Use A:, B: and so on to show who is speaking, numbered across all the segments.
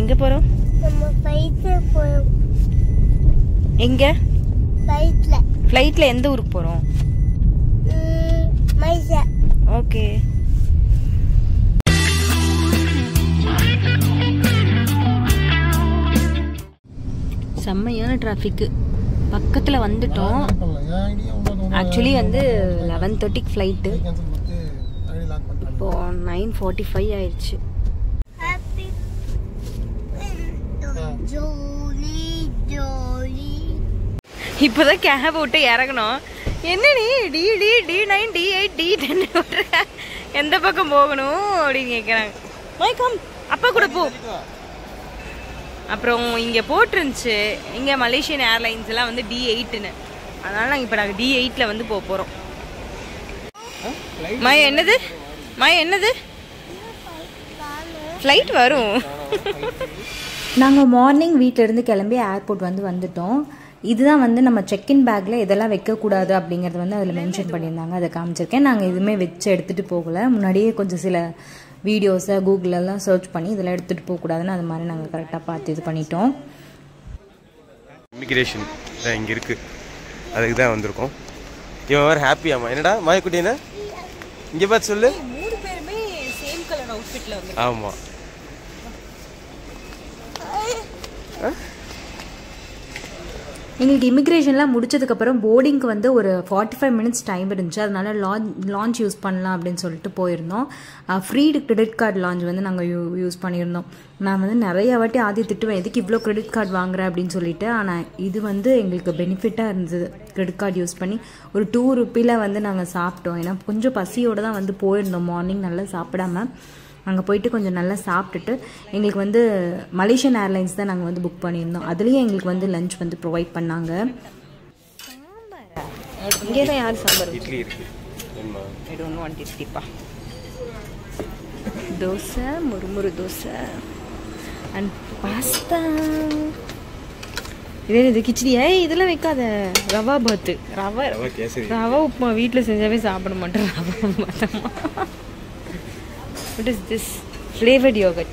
A: எங்க போறோம்?
B: நம்ம ஃளைட்ல போறோம்.
A: எங்க?
B: ஃளைட்ல.
A: ஃளைட்ல எந்த ஊருக்கு போறோம்?
B: மைசா.
A: ஓகே. செம்மையான டிராஃபிக். பக்கத்துல வந்துட்டோம். ஆக்சுவலி வந்து 11:30க்கு ஃப்ளைட்டு. இப்போ 9:45 ஆயிடுச்சு. இப்போதான் கேப் விட்டு இறங்கணும். என்ன நீ D9 D8 D10 எந்த பக்கம் போகணும் அப்படின்னு கேட்குறாங்க. கம் அப்பா கூட போ. அப்புறம் இங்கே போட்டிருந்துச்சு இங்கே மலேசியன் ஏர்லைன்ஸ் எல்லாம் வந்து D8ன்னு. அதனால நாங்கள் இப்போ நாங்கள் D8ல வந்து போக போகிறோம். மாயா என்னது? மாயா என்னது? ஃப்ளைட் வரும்.
C: நாங்கள் மார்னிங் வீட்டிலேருந்து கிளம்பி ஏர்போர்ட் வந்துட்டோம். இதுதான் வந்து நம்ம செக்இன் பேக்கில் இதெல்லாம் வைக்கக்கூடாது அப்படிங்கிறது வந்து அதில் மென்ஷன் பண்ணியிருந்தாங்க. அதை காமிச்சிருக்கேன். நாங்கள் எதுவுமே வச்சு எடுத்துகிட்டு போகலை. முன்னாடியே கொஞ்சம் சில வீடியோஸை கூகுளெல்லாம் சர்ச் பண்ணி இதெல்லாம் எடுத்துகிட்டு போகக்கூடாதுன்னு அது மாதிரி நாங்கள் கரெக்டாக பார்த்து இது பண்ணிட்டோம்.
D: இமிக்ரேஷன் தான் இங்கே இருக்குது. அதுக்கு தான் வந்திருக்கோம். இவன் வேறு ஹாப்பியாமா? என்னடா மாயக்குட்டினா இங்கே பார்த்து சொல்லு.
A: 3 பேருமே சேம் கலர் அவுட்ஃபிட்டில் வந்து.
D: ஆமாம்.
C: எங்களுக்கு இமிக்ரேஷன்லாம் முடிச்சதுக்கப்புறம் போர்டிங்க்கு வந்து ஒரு 45 மினிட்ஸ் டைம் இருந்துச்சு. அதனால லான்ச் யூஸ் பண்ணலாம் அப்படின்னு சொல்லிட்டு போயிருந்தோம். ஃப்ரீ கிரெடிட் கார்டு லான்ச் வந்து நாங்கள் யூஸ் பண்ணியிருந்தோம். நான் வந்து நிறைய வாட்டி ஆதி திட்டுவேன், எதுக்கு இவ்வளோ கிரெடிட் கார்டு வாங்குறேன் அப்படின்னு சொல்லிட்டு. ஆனால் இது வந்து எங்களுக்கு பெனிஃபிட்டாக இருந்தது. கிரெடிட் கார்டு யூஸ் பண்ணி ஒரு 2 ரூபீல வந்து நாங்கள் சாப்பிட்டோம். ஏன்னா கொஞ்சம் பசியோடு தான் வந்து போயிருந்தோம். மார்னிங் நல்லா சாப்பிடாம அங்கே போயிட்டு கொஞ்சம் நல்லா சாப்பிட்டுட்டு எங்களுக்கு வந்து மலேசியன் ஏர்லைன்ஸ் தான் நாங்கள் வந்து புக் பண்ணியிருந்தோம். அதுலேயும் எங்களுக்கு வந்து லஞ்ச் வந்து ப்ரொவைட் பண்ணாங்க.
A: இங்கே தான் யார் சாம்பார்?
D: இட்லி இருக்கு.
A: ஐ டோன்ட் வாண்ட் இட்லிப்பா. தோசை, முறுமுறு தோசை அண்ட் பாஸ்தா. இது கிச்சடி. இதெல்லாம் வைக்காத. ரவா பாத்து. ரவா உப்புமா வீட்டில் செஞ்சாவே சாப்பிட மாட்டேன். Rava பாத்தமா. What is this? Flavored yogurt.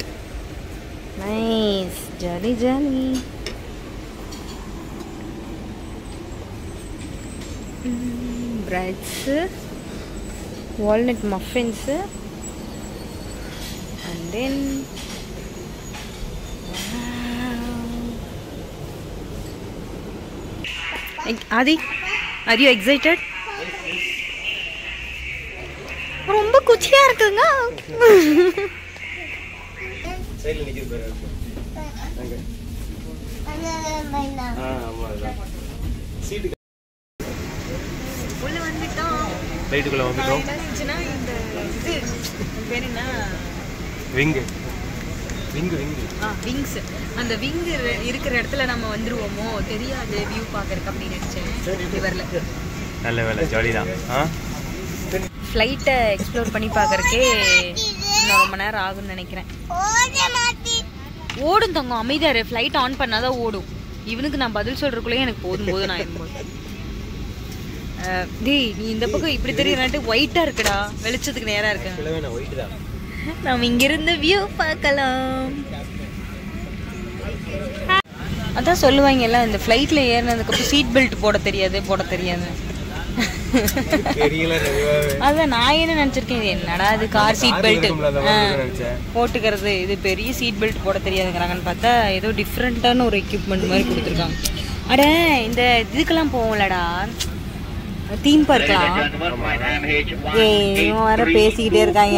A: Nice. Jolly jolly. Breads. Walnut muffins. And then Adi, are you excited? ரொம்ப குச்சியா இருக்குங்க.
D: சைடுல நிக்கிற பேர் அங்க. ஆமா அதான். சீட்
A: உள்ள வந்துட்டோம்.
D: லைட்டுக்குள்ள வந்துட்டோம்.
A: என்னச்சுனா இந்த இது பேர் என்ன?
D: விங்.
A: விங்ஸ். அந்த விங் இருக்கிற இடத்துல நம்ம வந்துருவோமோ தெரியாது வியூ பார்க்கறதுக்கு அப்படின்னு நினைச்சேன். ரிவர்ல.
D: நல்ல வேலை, ஜாலி தான்.
A: ஃப்ளைட்டை எக்ஸ்ப்ளோர் பண்ணி பார்க்கறக்கே இன்னும் ரொம்ப நேரம் ஆகும்னு நினைக்கிறேன். ஓடும் தங்கம், அமைதியாரு. ஃப்ளைட் ஆன் பண்ணாதான் ஓடும். இவனுக்கு நான் பதில் சொல்றதுக்குள்ளே எனக்கு போதும் நான் இருக்கும்போது. டேய் நீ இந்த பக்கம் இப்படி தெரியறாட்டு ஒயிட்டா இருக்குடா. வெளிச்சத்துக்கு நேரா இருக்கு. நம்ம இங்கிருந்து வியூ பார்க்கலாம். அதான் சொல்லுவாங்க எல்லாம் இந்த ஃப்ளைட்ல ஏறினதுக்கு அப்புறம் சீட் பெல்ட் போட தெரியாது. அதான் நான் என்ன நினைச்சிருக்கேன், இது என்னடா இது கார் சீட் பெல்ட் போட்டுக்கிறது, இது பெரிய சீட் பெல்ட் போட தெரியாதுங்கிறாங்கன்னு பார்த்தா ஏதோ டிஃப்ரெண்டான ஒரு எக்யூப்மெண்ட் மாதிரி கொடுத்துருக்காங்க. அட இந்த இதுக்கெல்லாம் போவோம்லடா தீம் பார்க்கலாம். வர பேசிக்கிட்டே இருக்காங்க.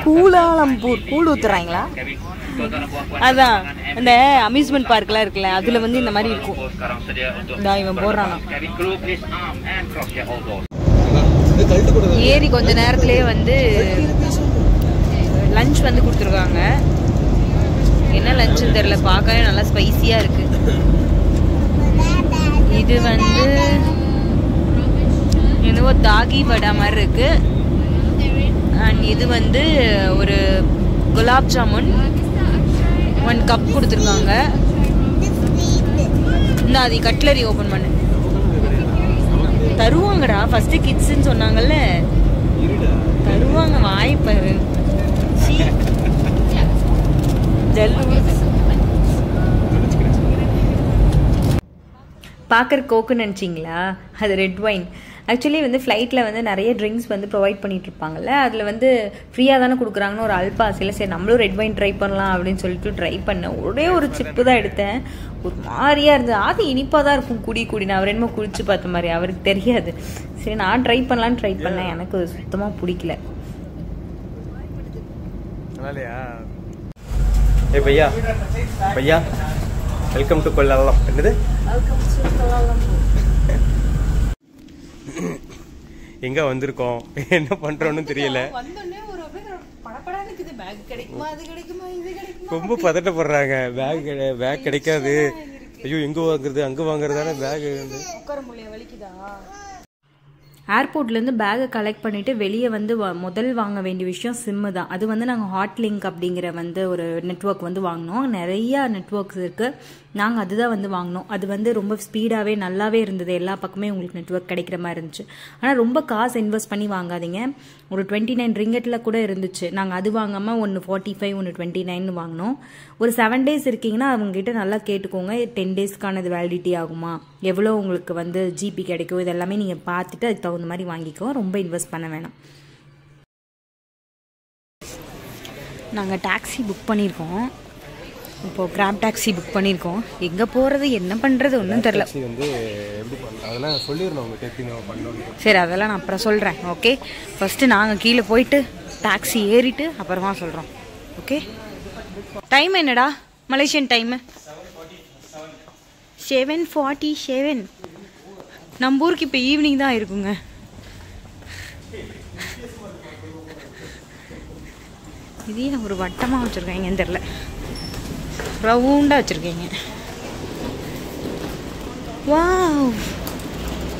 A: கூலாலம்பூர் கூழ் ஊத்துறாங்களா? அதான் அந்த அம்யூஸ்மெண்ட் பார்க்லாம் இருக்குல்ல, அதுல வந்து இந்த மாதிரி இருக்கும். இவன் போடுறானா ஏறி கொஞ்ச நேரத்திலேயே வந்து லஞ்ச் வந்து கொடுத்துருக்காங்க. என்ன லஞ்சுன்னு தெரியல, பார்க்கவே நல்லா ஸ்பைசியா இருக்கு. இது வந்து என்னவோ தாகி வடை மாதிரி இருக்கு. அண்ட் இது வந்து ஒரு குலாப் ஜாமுன் 1 கப் கொடுத்துருக்காங்க. இந்த அது கட்லரி ஓபன் பண்ணு தருவாங்கடா. ஃபர்ஸ்ட் கிட்ஸ்ன்னு சொன்னாங்கல்ல, தருவாங்க. வாய்ப்பாரு
C: பார்க்குற கோக்குன்னு நினச்சிங்களா? அது ரெட் ஒயின். ஆக்சுவலி வந்து ஃப்ளைட்டில் வந்து நிறைய ட்ரிங்க்ஸ் வந்து ப்ரொவைட் பண்ணிட்டு இருப்பாங்கல்ல, அதில் வந்து ஃப்ரீயாக தானே கொடுக்குறாங்கன்னு ஒரு அல்பாசியில் சரி நம்மளும் ரெட் ஒயின் ட்ரை பண்ணலாம் அப்படின்னு சொல்லிட்டு ட்ரை பண்ணேன். ஒரே ஒரு சிப்பு தான் எடுத்தேன். ஒரு மாதிரியாக இருந்தது. அது இனிப்பாக தான் இருக்கும் குடி நான் அவர் என்னமோ குடிச்சு பார்த்த மாதிரி, அவருக்கு தெரியாது. சரி நான் ட்ரை பண்ணலான்னு ட்ரை பண்ணேன். எனக்கு சுத்தமாக பிடிக்கல.
D: ஏ பையா பையா வெல்கம் டு கொல்லாலம். என்னது எங்க வந்திருக்கோம், என்ன பண்றோம்னு தெரியல. ரொம்ப பதட்டப்படுறாங்க. பேக் கிடைக்காது. ஐயோ எங்க வாங்குறது அங்க வாங்குறதான பேக்.
C: ஏர்போர்ட்லேருந்து பேகை கலெக்ட் பண்ணிவிட்டு வெளியே வந்து முதல் வாங்க வேண்டிய விஷயம் சிம்மு தான். அது வந்து நாங்கள் ஹாட் லிங்க் அப்படிங்கிற வந்து ஒரு நெட்ஒர்க் வந்து வாங்கினோம். நிறையா நெட்ஒர்க்ஸ் இருக்குது. நாங்கள் அதுதான் வந்து வாங்கினோம். அது வந்து ரொம்ப ஸ்பீடாகவே நல்லாவே இருந்தது. எல்லா பக்கமே உங்களுக்கு நெட்ஒர்க் கிடைக்கிற மாதிரி இருந்துச்சு. ஆனால் ரொம்ப காசு இன்வெஸ்ட் பண்ணி வாங்காதீங்க. ஒரு 29 ரிங்கெட்டில் கூட இருந்துச்சு. நாங்கள் அது வாங்காமல் ஒன்று 45 ஒன்று 29 வாங்கினோம். ஒரு 7 days இருக்கீங்கன்னா அவங்ககிட்ட நல்லா கேட்டுக்கோங்க. 10 daysக்கான இது வேலிடிட்டி ஆகுமா, எவ்வளோ உங்களுக்கு வந்து ஜிபி கிடைக்கும், இதெல்லாமே நீங்கள் பார்த்துட்டு அதுக்கு தகுந்த மாதிரி வாங்கிக்கோ. ரொம்ப இன்வெஸ்ட் பண்ண வேணாம். நாங்கள் டாக்ஸி புக் பண்ணியிருக்கோம். இப்போது கிராப் டாக்ஸி புக் பண்ணியிருக்கோம். எங்கே போகிறது என்ன பண்ணுறது ஒன்றும் தெரில. சரி அதெல்லாம் நான் அப்புறம் சொல்கிறேன். ஓகே, ஃபஸ்ட்டு நாங்கள் கீழே போயிட்டு டாக்ஸி ஏறிட்டு அப்புறமா சொல்கிறோம். ஓகே, டைம் என்னடா? Malaysian time 7:47. நம்ம ஊருக்கு இப்போ ஈவினிங் தான் இருக்குங்க. இதே ஒரு வட்டமாக வச்சுருக்காங்கன்னு தெரில, ரவுண்டாக வச்சுருக்கீங்க. வாவ்,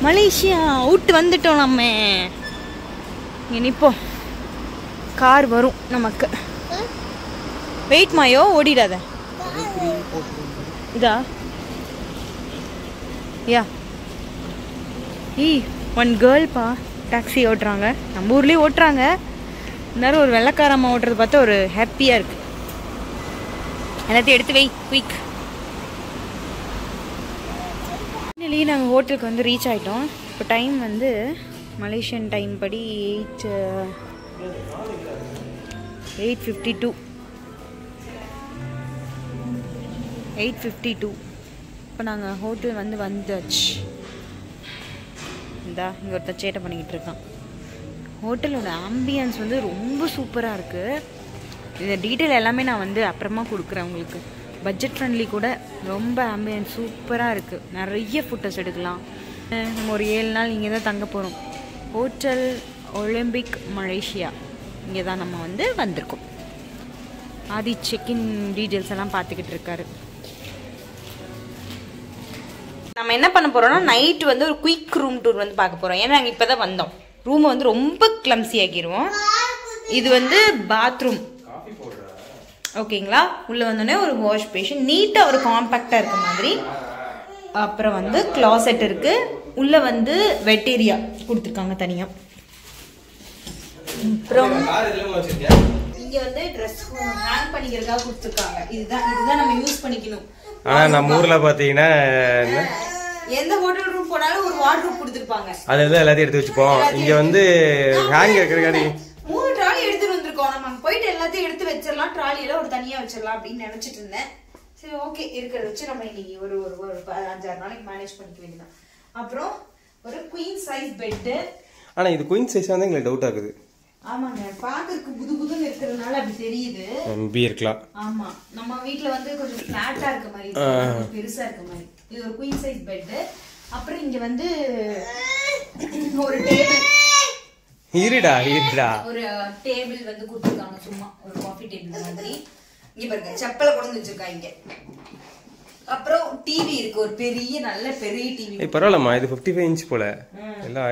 C: மலேசியா அவுட் வந்துட்டோம். நம்ம இங்கே நிற்போம். கார் வரும் நமக்கு. வெயிட் மாயோ, ஓடிடாத. இதா யா ஒன் கேர்ள்ப்பா டாக்ஸி ஓட்டுறாங்க. நம்ம ஊர்லேயே ஓட்டுறாங்க. இருந்தாலும் ஒரு வெள்ளைக்காரம்மா ஓட்டுறது பார்த்தா ஒரு ஹாப்பியாக இருக்குது. எல்லாத்தையும் எடுத்து வை குயிக். ஃபைனலி நாங்கள் ஹோட்டலுக்கு வந்து ரீச் ஆகிட்டோம். இப்போ டைம் வந்து மலேசியன் டைம் படி 8:52. இப்போ நாங்கள் ஹோட்டல் வந்து வந்தாச்சு. இந்தா இங்கே ஒருத்தர் சேட்டை பண்ணிக்கிட்டு இருக்கான். ஹோட்டலோட ஆம்பியன்ஸ் வந்து ரொம்ப சூப்பராக இருக்குது. இந்த டீட்டெயில் எல்லாமே நான் வந்து அப்புறமா கொடுக்குறேன் உங்களுக்கு. பட்ஜெட் ஃப்ரெண்ட்லி கூட. ரொம்ப ஆம்பியன்ஸ் சூப்பராக இருக்குது. நிறைய ஃபோட்டோஸ் எடுக்கலாம். நம்ம ஒரு 7 நாள் இங்கே தான் தங்க போகிறோம். ஹோட்டல் ஒலிம்பிக் மலேசியா இங்கே தான் நம்ம வந்து வந்திருக்கோம். ஆதி செக்இன் டீட்டெயில்ஸ் எல்லாம் பார்த்துக்கிட்டு இருக்காரு. நம்ம என்ன பண்ண போகிறோம்னா நைட்டு வந்து ஒரு குயிக் ரூம் டூர் வந்து பார்க்க போகிறோம். ஏன்னா நாங்கள் இப்போ தான் வந்தோம். ரூமை வந்து ரொம்ப கிளம்சி ஆக்கிடுவோம். இது வந்து பாத்ரூம் ஓகேங்களா. உள்ளே வந்தோடனே ஒரு வாஷ் பேஷன் நீட்டாக ஒரு காம்பேக்டாக இருக்க மாதிரி. அப்புறம் வந்து கிளாசெட் இருக்குது. உள்ளே வந்து வெட் ஏரியா கொடுத்துருக்காங்க தனியாக. அப்புறம் இங்கே வந்து ட்ரெஸ் ஹேங் பண்ணிக்கிறதுக்காக கொடுத்துருக்காங்க. இதுதான் நம்ம யூஸ் பண்ணிக்கணும்.
D: ஆனால் நம்ம ஊரில் பார்த்தீங்கன்னா
A: எந்த ஹோட்டல் ரூம் போனாலும் ஒரு வார்ட்ரோப் கொடுத்துருப்பாங்க.
D: அதுதான் எல்லாத்தையும் எடுத்து வச்சுப்போம். இங்கே வந்து ஹேங் இருக்கிற
A: 3 ட்ராலி எடுத்துட்டு வந்திருக்கோம். நம்ம போயிட்டு எல்லாத்தையும் எடுத்து வச்சிடலாம். ட்ராலியெல்லாம் ஒரு தனியாக வச்சிடலாம் அப்படின்னு நினச்சிட்டு இருந்தேன். சரி ஓகே, இருக்கிறத வச்சு நம்ம இன்னைக்கு ஒரு 5-6 நாளைக்கு மேனேஜ் பண்ணிக்க வேண்டியதான். அப்புறம் ஒரு குயின் சைஸ் பெட்டு.
D: ஆனால் இது குயின் சைஸ் வந்து எங்களுக்கு டவுட் ஆகுது.
A: ஆமாங்க, பாக்குறதுக்கு புது புதுன்னு இருக்கிறதுனால அப்படி தெரியுது.
D: நம்பி இருக்கலாம்.
A: ஆமா, நம்ம வீட்ல வந்து கொஞ்சம் ஃபிளாட்டா இருக்க மாதிரி, பெருசா இருக்க மாதிரி. இது ஒரு குயின் சைஸ் பெட். அப்புறம் இங்க வந்து ஒரு டேபிள்.
D: இருடா
A: ஒரு டேபிள் வந்து கொடுத்துருக்காங்க. சும்மா ஒரு காஃபி டேபிள் மாதிரி. இங்க பாருங்க, செப்பலை கொண்டு வந்து வச்சிருக்காங்க. அப்புறம் டிவி இருக்கு. ஒரு நல்ல பெரிய டிவி.
D: பரவாயில்லம்மா, இது 55 இன்ச் போல எல்லாம்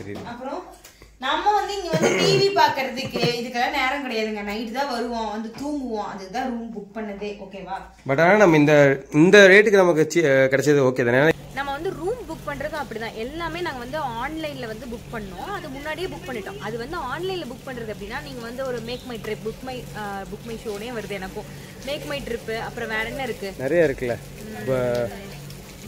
D: தெரியுது.
A: அப்புறம் நம்ம வந்து இங்க வந்து டிவி பாக்குறதுக்கு இதுக்கெல்லாம் நேரம் கிடையாதுங்க. நைட் தான் வருவோம், வந்து தூங்குவோம். அதுதான் ரூம் புக் பண்ணதே. ஓகேவா?
D: பட் ஆனா நம்ம இந்த ரேட்டுக்கு நமக்கு கிடைச்சது ஓகே தானே.
A: நம்ம வந்து ரூம் புக்
C: புக் பண்ணுறது அப்படி தான். எல்லாமே நாங்கள் வந்து ஆன்லைனில் வந்து புக் பண்ணோம். அது முன்னாடியே புக் பண்ணிட்டோம். அது வந்து ஆன்லைனில் புக் பண்ணுறது அப்படின்னா நீங்கள் வந்து ஒரு மேக் மை ட்ரிப் புக் மை ஷோனே வருது எனக்கும். மேக் மை ட்ரிப்பு, அப்புறம் வேற என்ன இருக்குது,
D: நிறைய இருக்குல்ல,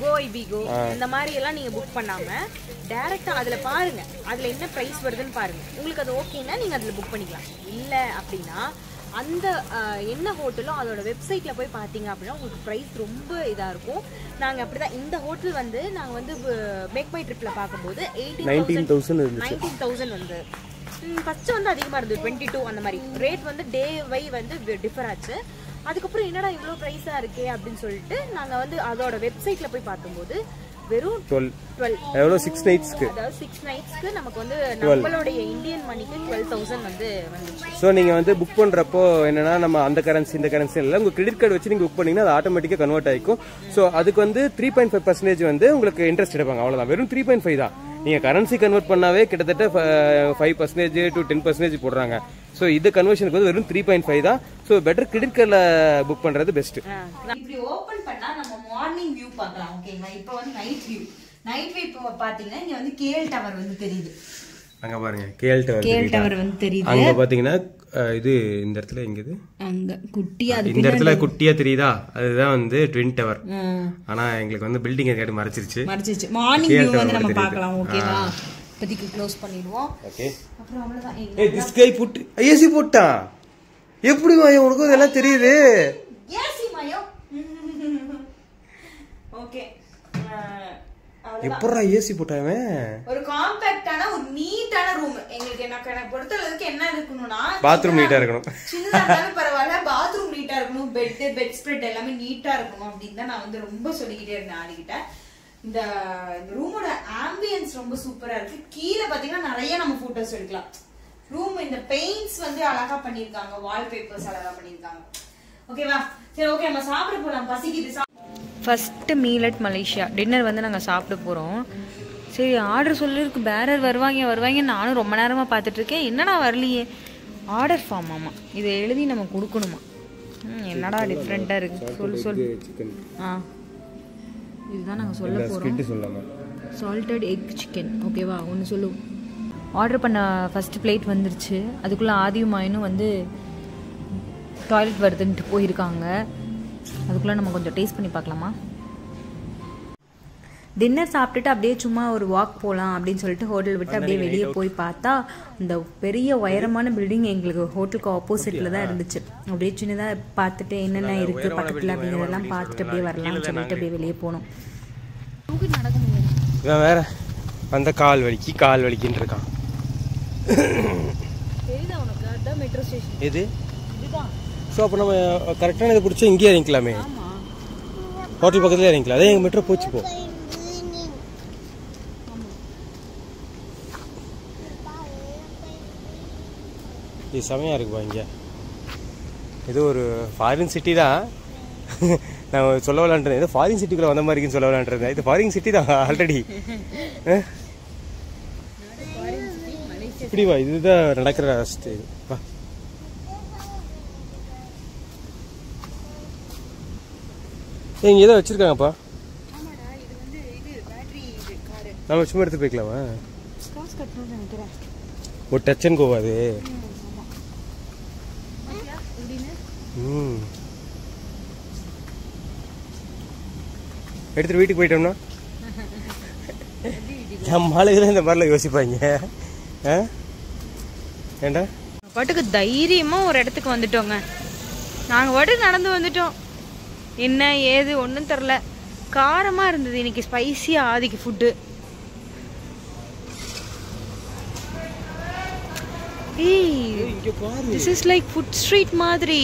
C: கோ இபிகோ, இந்த மாதிரி எல்லாம் நீங்கள் புக் பண்ணாமல் டேரெக்டாக அதில் பாருங்கள், அதில் என்ன ப்ரைஸ் வருதுன்னு பாருங்கள். உங்களுக்கு அது ஓகேன்னா நீங்கள் அதில் புக் பண்ணிக்கலாம். இல்லை அப்படின்னா அந்த என்ன ஹோட்டலோ அதோட வெப்சைட்டில் போய் பார்த்தீங்க அப்படின்னா உங்களுக்கு ப்ரைஸ் ரொம்ப இதாக இருக்கும். நாங்கள் அப்படி தான் இந்த ஹோட்டல் வந்து நாங்கள் வந்து மேக் மை ட்ரிப்பில் பார்க்கும்போது 19,000 வந்து ஃபஸ்ட்டு வந்து அதிகமாக இருந்தது, 22 அந்த மாதிரி ரேட் வந்து டே வை வந்து டிஃபர் ஆச்சு. அதுக்கப்புறம் என்னடா இவ்வளோ ப்ரைஸாக இருக்கே அப்படின்னு சொல்லிட்டு நாங்கள் வந்து அதோட வெப்சைட்டில் போய் பார்க்கும்போது வெறும் 12
D: எவ்வளோ 6 நைட்ஸ்க்கு,
C: அதாவது 6 நைட்ஸ்க்கு நமக்கு வந்து நம்மளுடைய இந்தியன் மணிக்கு 12,000 வந்து வந்துச்சு.
D: ஸோ நீங்கள் வந்து புக் பண்ணுறப்போ என்னன்னா நம்ம அந்த கரன்சி இந்த கரன்சி இல்லை, உங்கள் கிரெடிட் கார்டு வச்சு நீங்கள் புக் பண்ணிங்கன்னா அது ஆட்டோமேட்டிக்காக கன்வெர்ட் ஆகிக்கும். ஸோ அதுக்கு வந்து 3.5% வந்து உங்களுக்கு இன்ட்ரெஸ்ட் எடுப்பாங்க, அவ்வளோதான். வெறும் 3.5 தான். நீங்கள் கரன்சி கன்வெர்ட் பண்ணாவே கிட்டத்தட்ட 5% to 10% போடுறாங்க. ஸோ இது கன்வர்ஷனுக்கு வந்து வெறும் 3.5 தான். ஸோ பெட்டர் கிரெடிட் கார்டில் புக் பண்ணுறது பெஸ்ட்டு.
C: இப்படி ஓப்பன் பண்ணா நம்ம மார்னிங் வியூ பார்க்கலாம். ஓகேங்களா, இப்போ வந்து நைட் வியூ இப்போ பாத்தீங்கன்னா இங்க வந்து கேஎல் டவர் வந்து தெரியுது.
D: அங்க பாருங்க கேஎல் டவர்
C: வந்து தெரியுது.
D: அங்க பாத்தீங்கன்னா இது இந்த இடத்துல எங்க இது
C: அங்க குட்டியா
D: இந்த இடத்துல குட்டியா தெரியுதா, அதுதான் வந்து ட்வின் டவர். ஆனா எங்களுக்கு வந்து பில்டிங் கேட் மறைச்சிருச்சு.
C: மார்னிங் வியூ வந்து நம்ம பார்க்கலாம். ஓகேவா, இப்போதைக்கு க்ளோஸ் பண்ணிடுவோம்.
D: ஓகே,
C: அப்புறம் அவ்வளவுதான்.
D: ஏய் திஸ் கை புட் ஏசி போட்டான். எப்படி மாயோ உனக்கு இதெல்லாம் தெரியுது?
C: AC Mayo. ஓகே,
D: எப்பறா ஏசி போட்டாவே?
C: ஒரு காம்பாக்ட்டான ஒரு நீட்டான ரூம். எங்களுக்கு எனக்கு பொறுத்தளவுக்கு என்ன இருக்கணும்னா
D: பாத்ரூம் நீட்டா இருக்கணும்.
C: சின்னதா இருந்தாலும் பரவாயில்ல, பாத்ரூம் நீட்டா இருக்கணும், பெட் ஸ்ப்ரெட் எல்லாமே நீட்டா இருக்கணும் அப்படின்னு தான் நான் வந்து ரொம்ப சொல்லிக்கிட்டே இருந்தேன் ஆடிக்கிட்ட. இந்த ரூமோட ஆம்பியன்ஸ் ரொம்ப சூப்பரா இருக்கு. கீழே பாத்தீங்கன்னா நிறைய நம்ம போட்டோஸ் எடுக்கலாம். ரூம் இந்த பெயிண்ட்ஸ் வந்து அழகா பண்ணிருக்காங்க, வால்பேப்பர்ஸ் அழகா பண்ணிருக்காங்க. ஓகேவா, சரி ஓகே நம்ம சாப்பிட போலாம், பசிக்குது.
A: First meal at Malaysia dinner வந்து நாங்கள் சாப்பிட போகிறோம். சரி ஆர்டர் சொல்லியிருக்கு, பேரர் வருவாங்க நானும் ரொம்ப நேரமாக பார்த்துட்ருக்கேன். என்னடா வரலையே, ஆர்டர் ஃபார்ம். ஆமாம், இதை எழுதி நம்ம கொடுக்கணுமா? என்னடா டிஃப்ரெண்ட்டாக இருக்குது, சொல்லு. இதுதான் நாங்கள் சொல்ல போகிறோம். Salted egg chicken. ஓகேவா, ஒன்று சொல்லு. ஆர்டர் பண்ண ஃபஸ்ட்டு பிளேட் வந்துருச்சு. அதுக்குள்ளே ஆதியும் மாயனும் வந்து டாய்லெட் வருதுன்ட்டு போயிருக்காங்க. அதுக்குள்ளே நம்ம கொஞ்சம் டேஸ்ட் பண்ணி பார்க்கலாமா? டின்னர் சாப்பிட்டுட்டு அப்படியே சும்மா ஒரு வாக் போகலாம் அப்படின்னு சொல்லிட்டு ஹோட்டல் விட்டு அப்படியே வெளியே போய் பார்த்தா இந்த பெரிய உயரமான பில்டிங் எங்களுக்கு ஹோட்டலுக்கு ஆப்போசிட்டில் தான் இருந்துச்சு. அப்படியே சின்னதாக பார்த்துட்டு என்னென்ன இருக்குது பக்கத்தில் அப்படிங்கிறதெல்லாம் பார்த்துட்டு அப்படியே வரலாம்னு சொல்லிட்டு அப்படியே வெளியே போனோம்.
D: இவன் வேற வந்த கால் வலிக்கின்னு இருக்கான்.
C: மெட்ரோ ஸ்டேஷன்
D: எது? ஸோ அப்போ நம்ம கரெக்டான இதை பிடிச்சா இங்கேயே இறங்கிக்கலாமே, ஹோட்டல் பக்கத்துலேயே இறங்கிக்கலாம். அதே எங்கள் மெட்ரோ போச்சு. போ இது செமையாக இருக்குப்பா. இங்கே இது ஒரு ஃபாரின் சிட்டி தான். நான் சொல்ல விளாண்டுறேன், ஏதோ ஃபாரின் சிட்டிக்குள்ளே வந்த மாதிரி இருக்குன்னு சொல்ல விளாண்டுருந்தேன். இது ஃபாரின் சிட்டி தான் ஆல்ரெடி. இப்படி வா, இதுதான் நடக்கிற ஸ்டேஜ். வா, இங்கே ஏதோ வச்சுருக்காங்கப்பா. நம்ம சும்மா எடுத்து போய்க்கலாமா? ஒரு டச் அண்ட் கோவா அது. எடுத்துட்டு வீட்டுக்கு போயிட்டோம்னா நம்ம ஆளுகளை இந்த மாதிரிலாம் யோசிப்பாங்க. ஏண்டா
A: பாட்டுக்கு தைரியமாக ஒரு இடத்துக்கு வந்துட்டோங்க. நாங்கள் பாட்டுக்கு நடந்து வந்துட்டோம். என்ன ஏது ஒன்றும் தெரில, காரமாக இருந்தது இன்னைக்கு, ஸ்பைசியாக ஆதிக்கு food. This is like food street மாதிரி.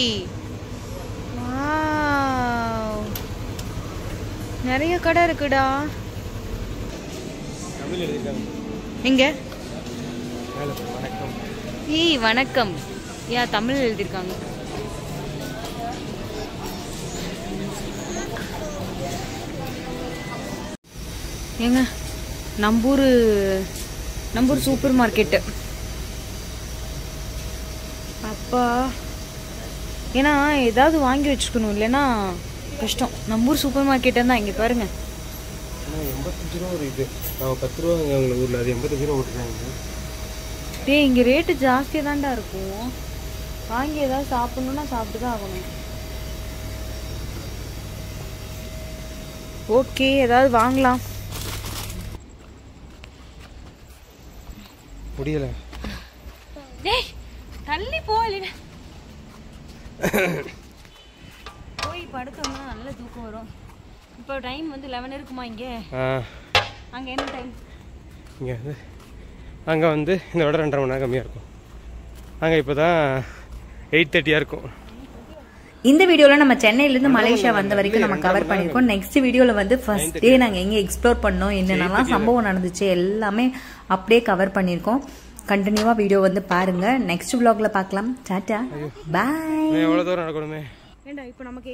A: நிறைய கடை இருக்குடா. எங்க? ஏய் வணக்கம். தமிழ் எழுதியிருக்காங்க. ஏங்க நம்பூர் சூப்பர் மார்க்கெட்டு. அப்பா, ஏன்னா ஏதாவது வாங்கி வச்சுக்கணும், இல்லைன்னா கஷ்டம். நம்பூர் சூப்பர் மார்க்கெட்டு தான். இங்கே பாருங்க,
D: ஆனால் 85 ரூபா ஒரு இது நான் 10 ரூபா எங்கள் ஊரில் அது 85 ரூபா விட்டுறாங்க.
A: டேய் இங்கே ரேட்டு ஜாஸ்தியாக தான்டா இருக்கும். வாங்கி ஏதாவது சாப்பிட்ணுன்னா சாப்பிட்டு தான் ஆகணும். ஓகே ஏதாவது வாங்கலாம்.
D: முடியலை.
A: டேய் தள்ளி போ இல்லைடா. போய் படுத்தோம்னா நல்ல தூக்கம் வரும். இப்போ டைம் வந்து 11 இருக்குமா இங்கே? அங்கே என்ன டைம்?
D: இங்கே வந்து அங்கே வந்து இந்த விட 2.5 மணி நேரம் கம்மியாக இருக்கும். அங்கே இப்போ தான் 8:30 இருக்கும்.
C: இந்த வீடியோவில் நம்ம சென்னையிலேருந்து மலேசியா வந்த வரைக்கும் நம்ம கவர் பண்ணியிருக்கோம். நெக்ஸ்ட் வீடியோவில் வந்து ஃபர்ஸ்ட் டே நாங்கள் எங்கே எக்ஸ்ப்ளோர் பண்ணோம், என்னென்னலாம் சம்பவம் நடந்துச்சு எல்லாமே அப்படியே கவர் பண்ணியிருக்கோம். கண்டினியூவாக வீடியோ வந்து பாருங்கள். நெக்ஸ்ட் vlogல பார்க்கலாம். டாட்டா பாய்.
D: எவ்வளோ தூரம் நடக்கணுமே.
A: ஏண்டா இப்போ நமக்கு